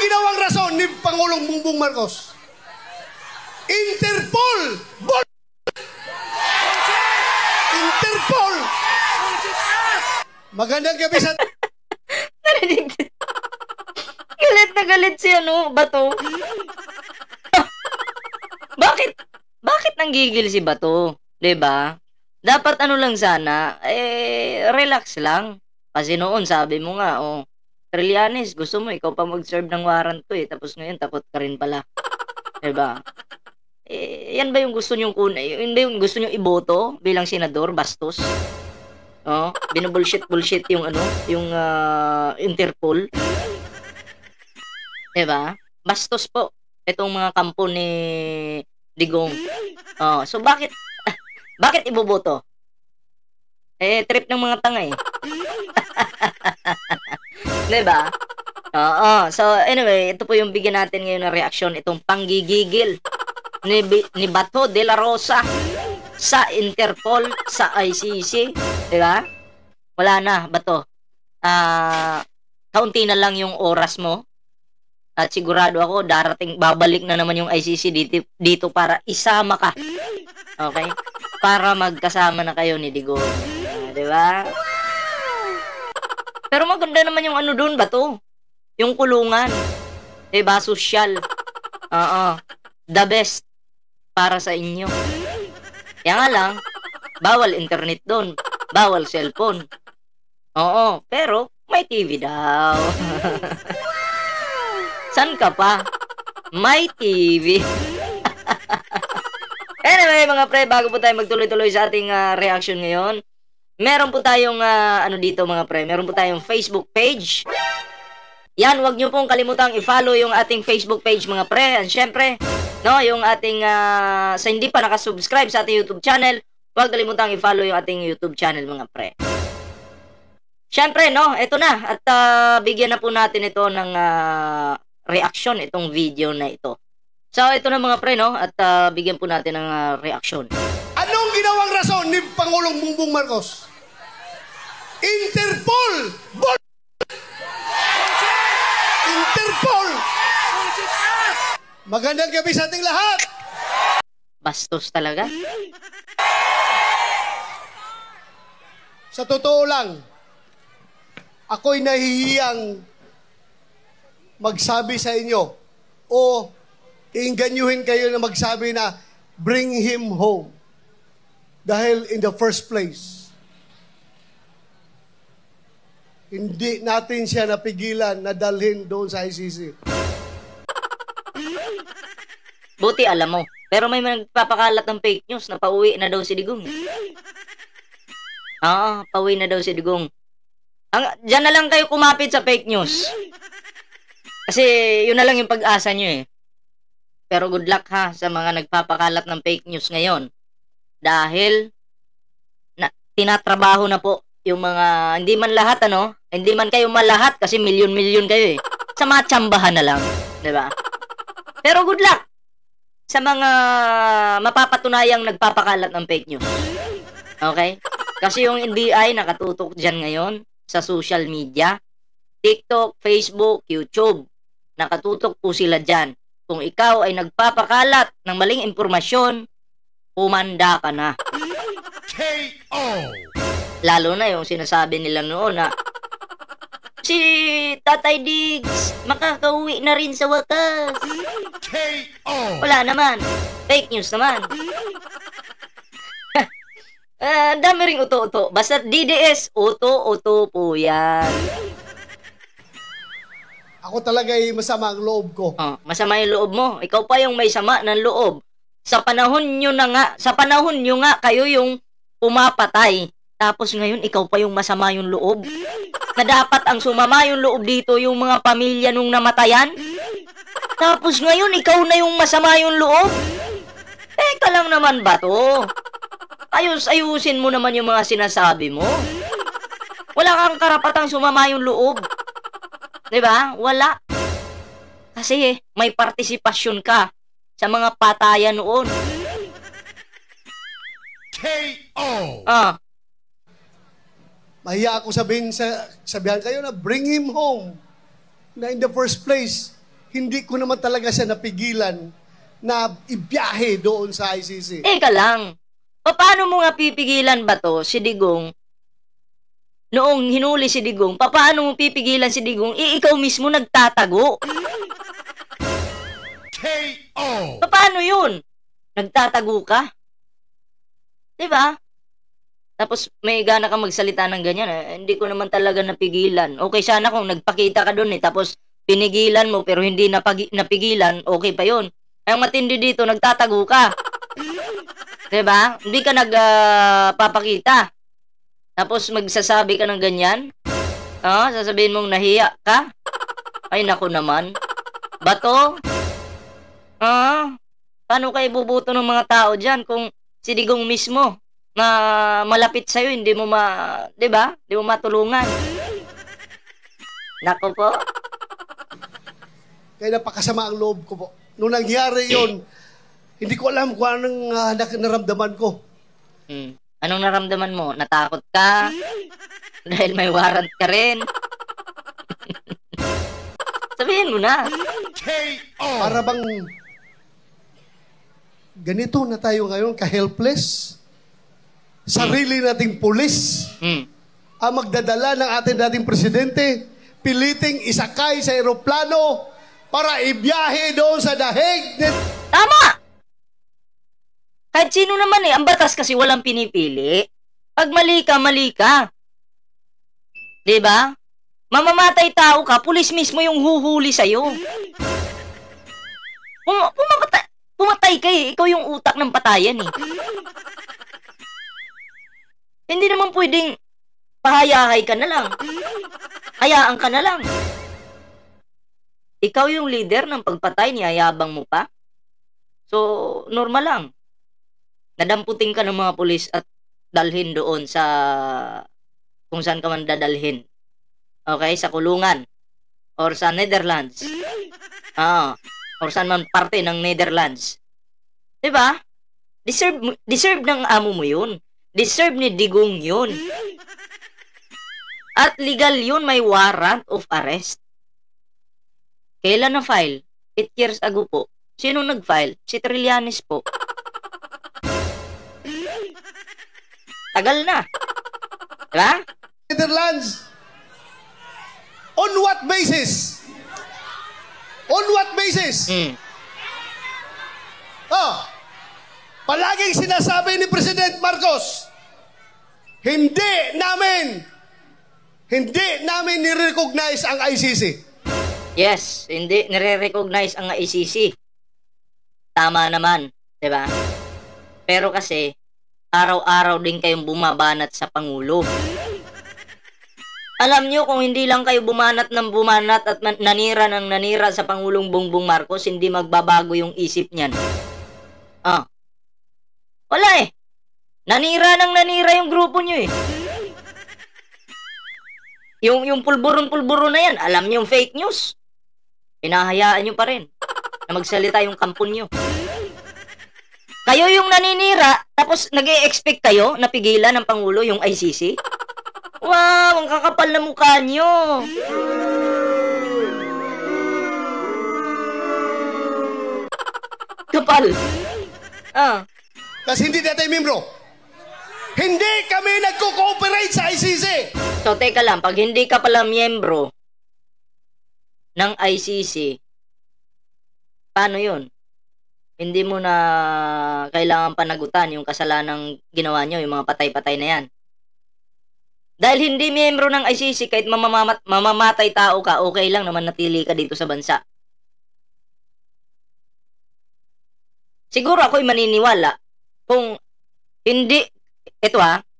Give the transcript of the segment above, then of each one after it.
ginawang rason ni Pangulong Bongbong Marcos? Interpol! Interpol! Magandang gabi sa... Narinig. Galit na galit si Bato. Bakit nanggigil si Bato? 'Di ba? Dapat lang sana, relax lang. Kasi noon sabi mo nga, Trillanes, gusto mo ikaw pa mag-serve ng warrant ko tapos ngayon takot ka rin pala. 'Di ba? Yan ba yung gusto niyong yun ba yung gusto niyong iboto bilang senador, bastos? Binubullshit yung Interpol. 'Di ba? Bastos po itong mga kampo ni Digong. So bakit iboboto? Trip ng mga tanga eh. 'Di ba? So anyway, ito po yung bigyan natin ngayon ng reaksyon, itong panggigigil ni Bato de la Rosa sa Interpol, sa ICC, 'di ba? Wala na, Bato. Kaunti na lang yung oras mo. At sigurado ako babalik na naman yung ICC dito para isama ka. Okay? Para magkasama na kayo ni Digong. 'Di ba? Pero maganda naman yung doon, Bato. Yung kulungan. 'Di ba? Social. The best para sa inyo. Kaya nga lang, bawal internet doon. Bawal cellphone. Pero may TV daw. San ka pa? May TV. Anyway, mga pre, bago po tayo magtuloy-tuloy sa ating reaction ngayon, meron po tayong dito mga pre, meron po tayong Facebook page. Yan, wag nyo pong kalimutang i-follow yung ating Facebook page mga pre. And syempre, yung ating sa hindi pa nakasubscribe sa ating YouTube channel, wag kalimutang i-follow yung ating YouTube channel mga pre. Syempre, ito na at bigyan na po natin ito ng reaction itong video na ito. So ito na mga pre, at bigyan po natin ng reaction. Anong ginawang rason ni Pangulong Bongbong Marcos? Interpol! Interpol! Magandang gabi sa ating lahat! Bastos talaga. Sa totoo lang, ako'y nahihiyang magsabi sa inyo o iinganyuhin kayo na magsabi na bring him home. Dahil in the first place, hindi natin siya napigilan na dalhin doon sa ICC. Buti alam mo. Pero may nagpapakalat ng fake news na pauwi na daw si Digong. Pauwi na daw si Digong. Diyan na lang kayo kumapit sa fake news. Kasi yun na lang yung pag-asa nyo eh. Pero good luck ha sa mga nagpapakalat ng fake news ngayon. Dahil tinatrabaho na po yung mga, hindi man lahat hindi man kayo malahat kasi milyon-milyon kayo eh. Sa mga tsambahan na lang. Diba? Pero good luck sa mga mapapatunayang nagpapakalat ng fake news. Okay? Kasi yung NBI nakatutok dyan ngayon sa social media. TikTok, Facebook, YouTube. Nakatutok po sila dyan. Kung ikaw ay nagpapakalat ng maling impormasyon, humanda ka na. K.O. Lalo na yung sinasabi nila noon na si Tatay Diggs makakauwi na rin sa wakas. K.O. Wala naman. Fake news naman. Dami ring uto-uto. Basta DDS, uto-uto po yan. Ako talaga ay masama ang loob ko. Masama yung loob mo. Ikaw pa yung may sama ng loob. Sa panahon nyo nga, kayo yung pumapatay. Tapos ngayon, ikaw pa yung masama yung loob. Na dapat ang sumama yung loob dito yung mga pamilya nung namatayan. Tapos ngayon, ikaw na yung masama yung loob. Teka lang naman ba to? Ayusin mo naman yung mga sinasabi mo. Wala kang karapatang sumama yung loob. Diba? Wala. Kasi may partisipasyon ka sa mga patayan noon. K.O. Mahiya ako sabihan kayo na bring him home. Na in the first place, hindi ko naman talaga siya napigilan na ibiyahe doon sa ICC. Eka lang. Paano mo nga pipigilan ba to, si Digong? Noong hinuli si Digong, paano mo pipigilan si Digong? Ikaw mismo nagtatago. KO! Paano yun? Nagtatago ka? Diba? Tapos may gana ka magsalita ng ganyan. Hindi ko naman talaga napigilan. Okay sana kung nagpakita ka doon tapos pinigilan mo pero hindi napigilan, okay pa yun. Ang matindi dito, nagtatago ka. Diba? Hindi ka nagpapakita. Tapos magsasabi ka ng ganyan. Sasabihin mong nahiya ka. Ay, naku naman. Bato? Paano kayo bubuto ng mga tao dyan kung si Digong mismo na malapit sa'yo, hindi mo diba? Hindi mo matulungan. Naku po. Kaya napakasama ang loob ko po. Nung nangyari yon, hindi ko alam kung anong naramdaman ko. Anong naramdaman mo? Natakot ka? Dahil may warrant ka rin? Sabihin mo na. KO! Para bang ganito na tayo ngayon, ka-helpless. Sarili nating pulis ang magdadala ng ating dating presidente, piliting isakay sa eroplano para ibiyahe doon sa dahig. Tama! Kahit sino naman ang batas kasi walang pinipili. Pag mali ka, mali ka. Diba? Mamamatay tao ka, pulis mismo yung huhuli sa'yo. Pumatay ka ikaw yung utak ng patayan Hindi naman pwedeng pahayahay ka na lang. Hayaan ka na lang. Ikaw yung leader ng pagpatay, niyayabang mo pa. So, normal lang. Nadamputin ka ng mga pulis at dalhin doon sa kung saan ka man dadalhin. Okay? Sa kulungan. Or sa Netherlands. Or saan man parte ng Netherlands. Diba? Deserve ng amo mo yun. Deserve ni Digong yun. At legal yun, may warrant of arrest. Kailan na-file? 8 years ago po. Sino nag-file? Si Trillanes po. Tagal na. Diba? Netherlands. On what basis? On what basis? Palaging sinasabi ni President Marcos, hindi namin nire-recognize ang ICC. Yes, hindi nire-recognize ang ICC. Tama naman, 'di ba? Pero kasi araw-araw din kayong bumabanat sa Pangulo. Alam nyo, kung hindi lang kayo bumanat at nanira sa Pangulong Bongbong Marcos, hindi magbabago yung isip niyan. Wala Nanira yung grupo nyo Yung pulburon na yan, alam nyo yung fake news. Pinahayaan nyo pa rin na magsalita yung kampon nyo. Kayo yung naninira, tapos nag-e-expect kayo na pigilan ng Pangulo yung ICC? Wow, ang kakapal na mukha nyo. Kapal. Kasi hindi natin membro. Hindi kami nagko-cooperate sa ICC. So, teka lang, pag hindi ka pala miyembro ng ICC, paano yun? Hindi mo na kailangan panagutan yung kasalanang ginawa nyo, yung mga patay-patay na yan. Dahil hindi miyembro ng ICC, kahit mamamatay tao ka, okay lang naman natili ka dito sa bansa. Siguro ako'y maniniwala kung hindi,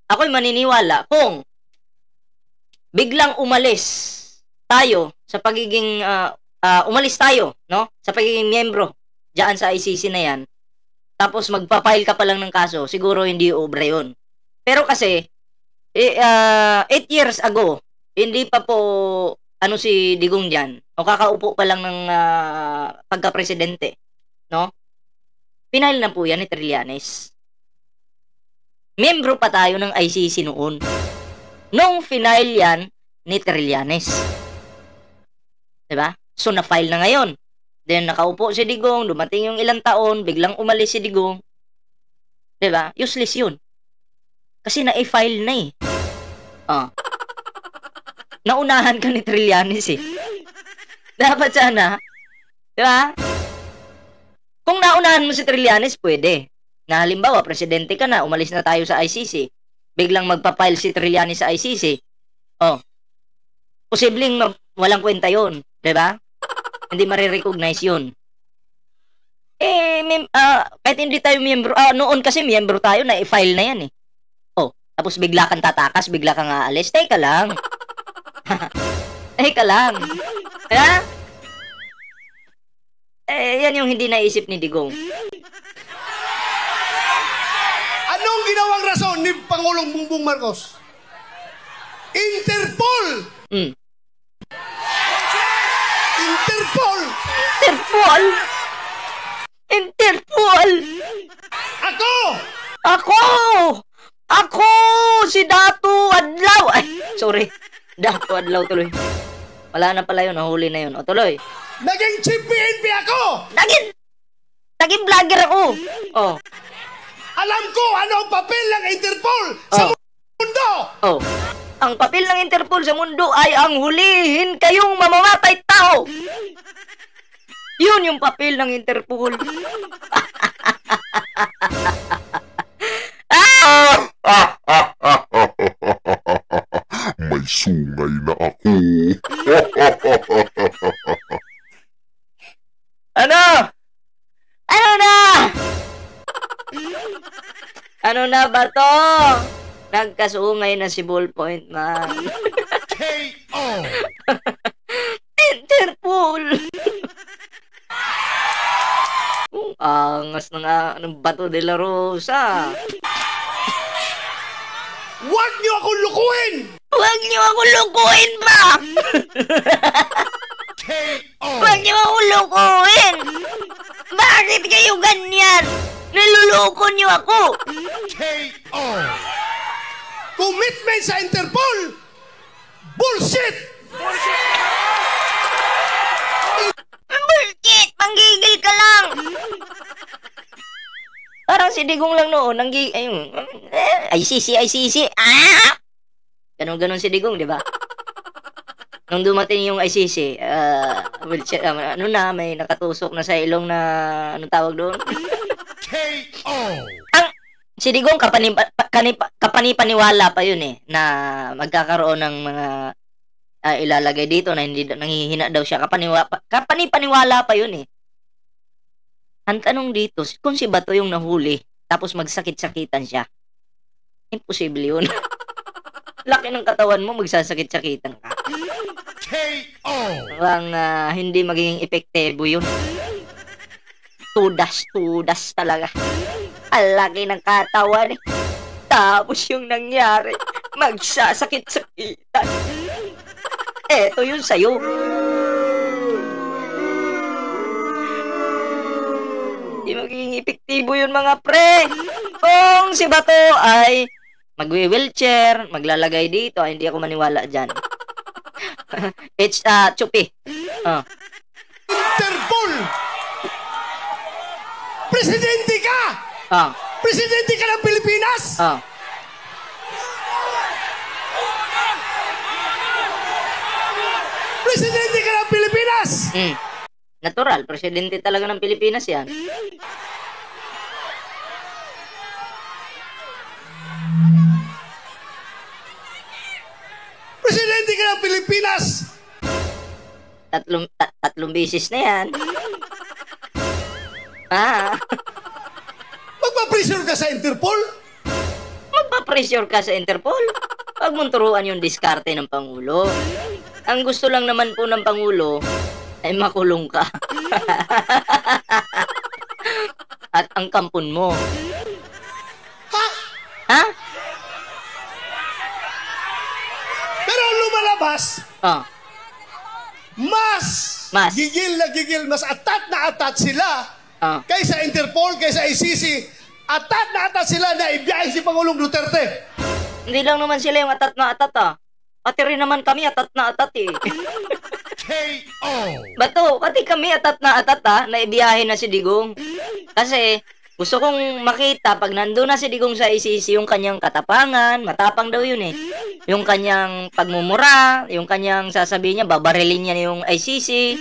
ako'y maniniwala kung biglang umalis tayo sa pagiging, umalis tayo, no? Sa pagiging miyembro diyan sa ICC na yan, tapos magpa-file ka pa lang ng kaso, siguro hindi obra yun. Pero kasi, 8 years ago, hindi pa po, si Digong dyan, o kakaupo pa lang ng pagka-presidente, no? Pinail na po yan ni Trillanes. Miyembro pa tayo ng ICC noon. Nung final yan ni Trillanes. Diba? So, na-file na ngayon. Then nakaupo si Digong, dumating yung ilang taon, biglang umalis si Digong. 'Di ba? Useless 'yun. Kasi na-file na eh. Ah. Naunahan ka ni Trillanes eh. Dapat sana, 'di ba? Kung naunahan mo si Trillanes, pwede. Na halimbawa, presidente ka na, umalis na tayo sa ICC. Biglang magpa-file si Trillanes sa ICC. Oh. Posibleng walang kwenta 'yon, 'di ba? Hindi marirecognize 'yon. Kahit hindi tayo miyembro, noon kasi miyembro tayo na i-file na 'yan eh. Oh, tapos bigla kang tatakas, bigla kang aalis. Teka lang. Teka lang. Ha? Yan yung hindi naisip ni Digong. Anong ginawang rason ni Pangulong Bongbong Marcos? Interpol! Interpol! Interpol! Interpol! Ako! Ako! Si Datu Adlaw! Ay, sorry. Datu Adlaw tuloy. Wala na pala yun. Nahuli na yun. O, tuloy. Naging chief PNP ako! Naging vlogger ako! Oh. Alam ko ano ang papel ng Interpol sa mundo! Oh. Ang papel ng Interpol sa mundo ay ang hulihin kayong mamamatay tao! Yun yung papel ng Interpol. May sungay na ako. Ano? Ano na? Ano na ba to? Nagkasungay na si Ballpoint, man. KO! Interpol! Angas na nga ng Bato de la Rosa. Huwag niyo akong lukuhin! Huwag niyo ako lukuhin ba? KO! Huwag niyo ako lukuhin! Bakit kayo ganyan? Niluloko niyo ako! KO! Commitment sa Interpol! Bullshit! Bullshit! Manggigil ka lang! Parang si Digong lang noon, ICC! Ah! Ganon si Digong, di ba? Nung dumating yung ICC, may nakatusok na sa ilong na, anong tawag doon? KO! Si Digong, kapanipaniwala pa yun eh, na magkakaroon ng mga ilalagay dito na hindi nanghihina daw siya. Kapanipaniwala pa yun eh. Ang tanong dito, kung si Bato yung nahuli, tapos magsakit-sakitan siya, imposible yun. Laki ng katawan mo, magsasakit-sakitan ka. KO! Parang hindi magiging epektibo yun. Tudas talaga. Ang laki ng katawan eh. Tapos yung nangyari, magsasakit-sakitan. Eto yun sa'yo. Hindi magiging epektibo yun mga pre. Kung si Bato ay magwi-wheelchair, maglalagay dito, hindi ako maniwala dyan. It's Chupi. Interpol! Presidente ka! Presidente ka ng Pilipinas! Presidente ka ng Pilipinas! Natural, presidente talaga ng Pilipinas yan. Presidente ka ng Pilipinas! Tatlong bisis na yan. Magpa-pressure ka sa Interpol? Magpa-pressure ka sa Interpol? Huwag mong turuan yung diskarte ng Pangulo. Ang gusto lang naman po ng Pangulo ay makulong ka. At ang kampon mo. Ha? Pero lumalabas, mas gigil na gigil, mas atat na atat sila kaysa Interpol, kaysa ICC. Atat na atat sila na ibiyahe si Pangulong Duterte. Hindi lang naman sila yung atat na atat Pati rin naman kami atat na atat eh. KO. Bato, pati kami atat ha, naibiyahe na si Digong. Kasi gusto kong makita pag nandun na si Digong sa ICC yung kanyang katapangan, matapang daw yun eh. Yung kanyang pagmumura, yung kanyang sasabihin niya, babarilin niya yung ICC,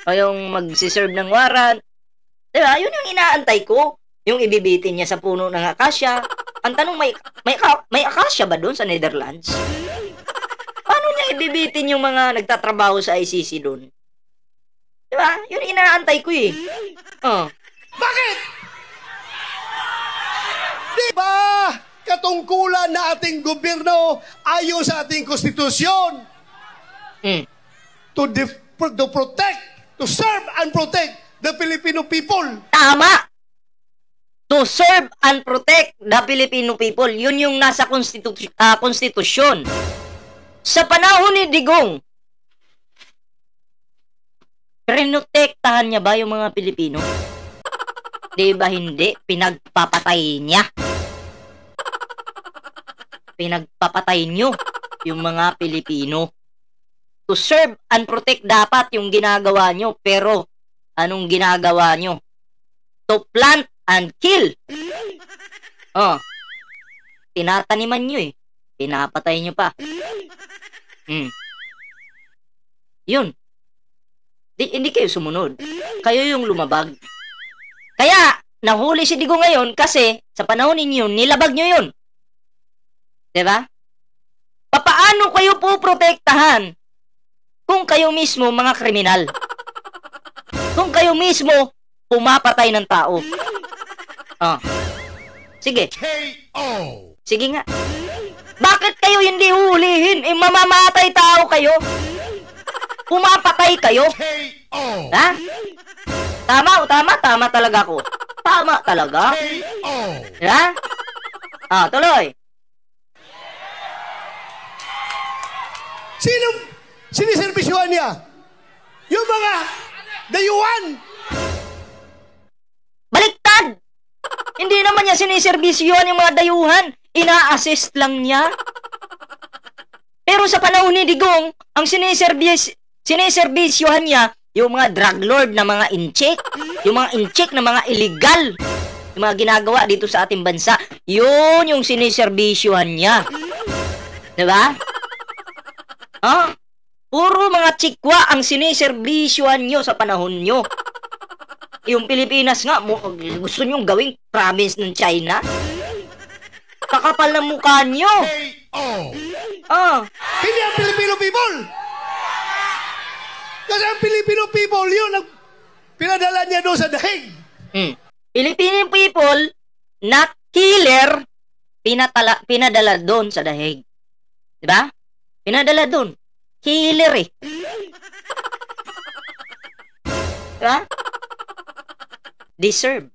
o yung magsiserve ng warrant. Diba? Yun yung inaantay ko. Yung ibibitin niya sa puno ng akasya. Ang tanong, may akasya ba doon sa Netherlands? Paano niya ibibitin yung mga nagtatrabaho sa ICC doon? Diba? Yun inaantay ko eh. Oh. Bakit? Di ba katungkulan na ating gobyerno ayon sa ating konstitusyon to protect, to serve and protect the Filipino people? Tama! To serve and protect the Filipino people. Yun yung nasa konstitusyon. Sa panahon ni Digong, prinotektahan niya ba yung mga Pilipino? Di ba hindi? Pinagpapatay niya. Pinagpapatay niyo yung mga Pilipino. To serve and protect dapat yung ginagawa niyo. Pero, anong ginagawa niyo? To plant and kill. Oh. Tinataniman niyo eh. Pinapatay niyo pa. Yun. Hindi kayo sumunod. Kayo yung lumabag. Kaya, nahuli si Digong ngayon kasi sa panahon ninyo, nilabag nyo yun. Diba? Papaano kayo po protektahan kung kayo mismo mga kriminal? Kung kayo mismo pumapatay ng tao? Oh. Sige. KO. Sige nga. Bakit kayo hindi hulihin? Mamamatay tao kayo. Pumapatay kayo. KO. Ha? Tama talaga ako. Tama talaga. KO. Ha? Tuloy. Sinong siniservisyohan niya? Yung mga dayuhan. Baliktad! Hindi naman niya siniservisyohan yung mga dayuhan. Ina-assist lang niya. Pero sa panahon ni Digong, ang siniservisyohan niya yung mga drug lord na mga incheck, yung mga incheck na mga illegal, yung mga ginagawa dito sa ating bansa, yun yung siniservisyohan niya. Diba? Puro mga chikwa ang siniservisyohan nyo sa panahon nyo. Yung Pilipinas nga, gusto nyong gawing province ng China? Kakapal ng mukha nyo. KO. Hindi ang Filipino people. Kasi ang Filipino people, yun ang pinadala niya doon sa dahig. Filipino people, not killer, pinadala doon sa dahig. Diba? Pinadala doon. Killer eh. Diba? Deserve.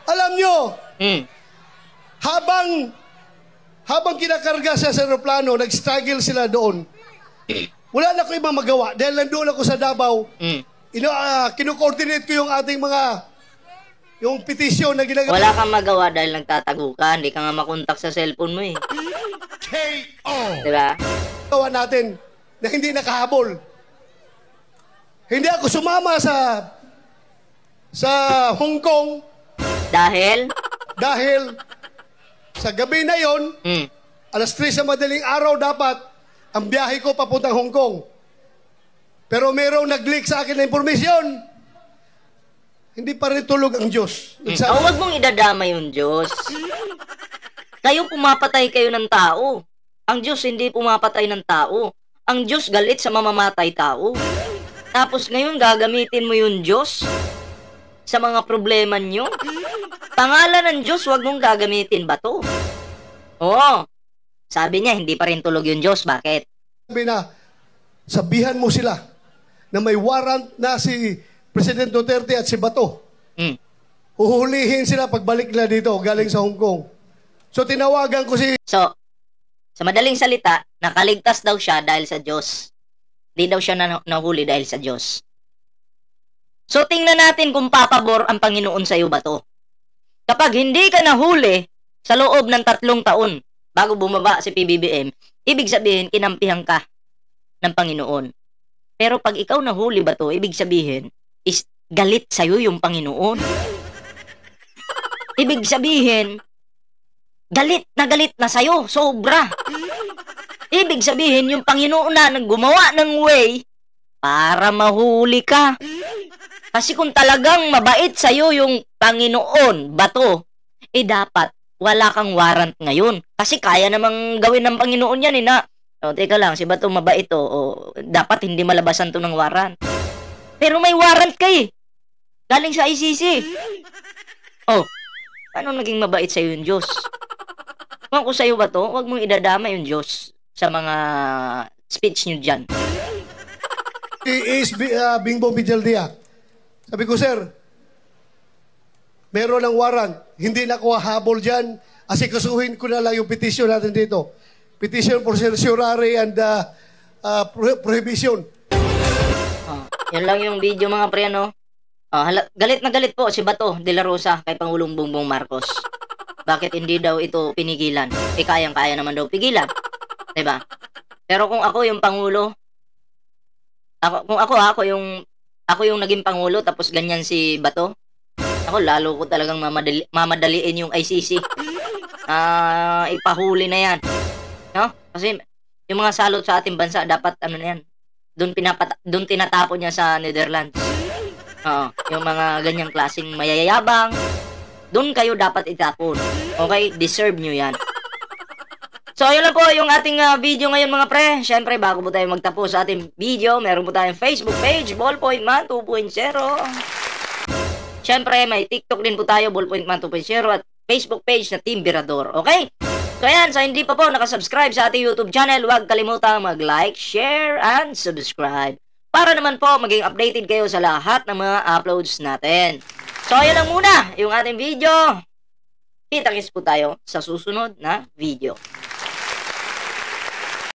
Alam nyo, habang kinakarga siya sa aeroplano, nag-struggle sila doon. Wala na ko ibang magawa. Dahil nandun ako sa Davao, kino-coordinate ko yung ating yung petisyon na ginagawa. Wala kang magawa dahil nagtatago ka. Hindi ka nga makontak sa cellphone mo eh. KO. Diba? Gawa natin na hindi nakahabol. Hindi ako sumama sa Hong Kong Dahil? dahil sa gabi na yon, alas 3 sa madaling araw dapat ang biyahe ko papuntang Hong Kong. Pero merong nag-leak sa akin na impormasyon. Hindi pa rin tulog ang Diyos. Huwag mong idadama yung Diyos. Kayo pumapatay kayo ng tao. Ang Diyos hindi pumapatay ng tao. Ang Diyos galit sa mamamatay tao. Tapos ngayon gagamitin mo yung Diyos sa mga problema nyo. Pangalan ng Diyos, huwag mong gagamitin ba to? Oo. Sabi niya, hindi pa rin tulog yung Diyos. Bakit? Sabi na, sabihan mo sila na may warrant na si President Duterte at si Bato. Huhulihin sila pagbalik nila dito galing sa Hong Kong. So tinawagan ko si... So, sa madaling salita, nakaligtas daw siya dahil sa Diyos. Hindi daw siya nahuli dahil sa Diyos. So, tingnan natin kung papabor ang Panginoon sa iyo ba to. Kapag hindi ka nahuli sa loob ng 3 taon bago bumaba si PBBM, ibig sabihin, kinampihan ka ng Panginoon. Pero pag ikaw nahuli ba to, ibig sabihin, is galit sa'yo yung Panginoon. Ibig sabihin, galit na sa'yo, sobra. Ibig sabihin, yung Panginoon na gumawa ng way para mahuli ka. Kasi kung talagang mabait sa'yo yung Panginoon, bato, dapat wala kang warrant ngayon. Kasi kaya namang gawin ng Panginoon yan na, teka lang, si bato mabait dapat hindi malabasan to ng warrant. Pero may warrant ka galing sa ICC. Ano naging mabait sa'yo yung Diyos? Kung ako sa'yo ba to, huwag mong idadama yung Diyos sa mga speech nyo dyan. Is Bingbong Villaldia. Sabi ko, sir, meron ng warrant. Hindi na ako hahabol dyan. Asikasuhin ko na lang yung petition natin dito. Petition for certiorari and prohibition. Yan lang yung video mga pre, galit na galit po si Bato de la Rosa kay Pangulong Bongbong Marcos. Bakit hindi daw ito pinigilan? Kayang-kaya naman daw pigilan. Diba? Pero kung ako yung Pangulo, ako yung naging Pangulo tapos ganyan si Bato, ako lalo ko talagang mamadaliin yung ICC. Ipahuli na yan. No? Kasi yung mga salot sa ating bansa dapat na yan. Doon tinatapon niya sa Netherlands. Yung mga ganyang klaseng mayayabang, doon kayo dapat itapon. Okay? Deserve nyo yan. So, ayun lang po yung ating video ngayon mga pre. Siyempre, bago po tayo magtapos sa ating video, meron po tayong Facebook page, Ballpoint Man 2.0. Siyempre, may TikTok din po tayo, Ballpoint Man 2.0, at Facebook page na Team Birador. Okay? So, ayan, sa hindi pa po nakasubscribe sa ating YouTube channel, huwag kalimutang mag-like, share, and subscribe. Para naman po maging updated kayo sa lahat ng mga uploads natin. So, ayun lang muna yung ating video. Kita-kits po tayo sa susunod na video.